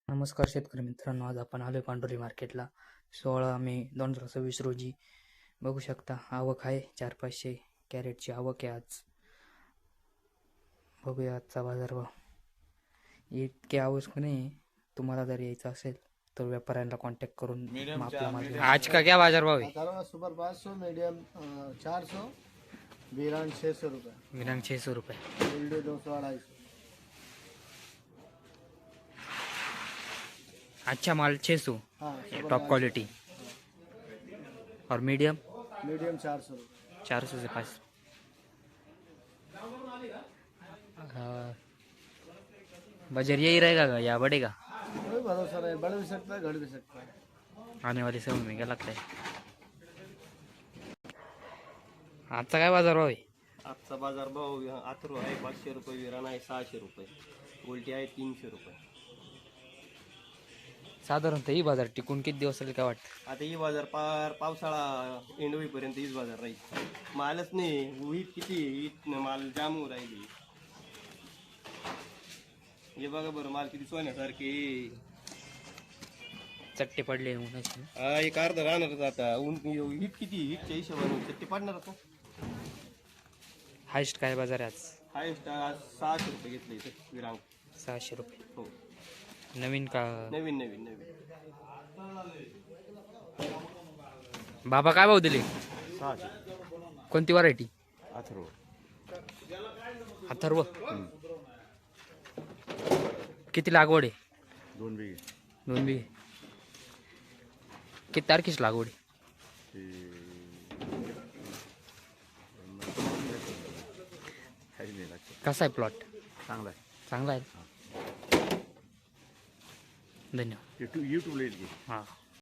नमस्कार शेतकरी मित्रांनो, आज आपण आलोय पांडुरी मार्केटला. 16 मे 2026 रोजी बघू शकता. आवक आहे 400-500 कॅरेटची आवक आहे आज. बघूया आजचा बाजारभाव. इतके आवक नाही. तुम्हाला जर यायचं असेल तर व्यापाऱ्यांना कॉन्टॅक्ट करून आपला माल घ्या. आज का क्या बाजारभाव है? अथर्वा सुपर 500, मीडियम 400, विरान 600 रुपये, विरांग 600 रुपये. गोल्डी 200-250. अच्छा माल 600 हाँ टॉप क्वालिटी. और मीडियम मीडियम 400 रुपये. 400 से 500. बजट यही रहेगा या बढ़ेगा? कोई भरोसा नहीं, बढ़ भी सकता है, घट भी सकता है. आने वाले समय में क्या लगता है? आजचा काय बाजारभाव आहे? आजचा बाजारभाव अथर्व आहे 500 रुपये, विरान आहे 600 रुपये, गोल्टी आहे 300 रुपये. साधारणतः ही बाजार टिकून किती दिवस राहील काय वाटतं? आता ही बाजार पावसाळा एंड होईपर्यंत हीच बाजार राहील. मालच नाही, वीट किती वीट माल जाम होऊ राहिली. हे बघा बरं, माल किती सोन्यासारखे. चट्टे पडले उन्हाचे. हा एक अर्धा राहणारच आता. हीट किती हीटच्या हिशोबाने चट्टी पाडणारच ना. हायस्ट काय बाजार आहे आज? हायस्ट आज 600 रुपये घेतले इथे विरांग. 600 रुपये. हो, नवीन का? नवीन नवीन नवीन. बाबा काय भाव दिले? 600. कोणती व्हरायटी? अथर्व. अथर्व. किती लागवड आहे? 2 बिघे. 2 बिघे. किती तारखेची लागवड आहे? कसा आहे प्लॉट? चांगला आहे. चांगला आहे. धन्यवाद. यूट्यूबला येईल की. हां.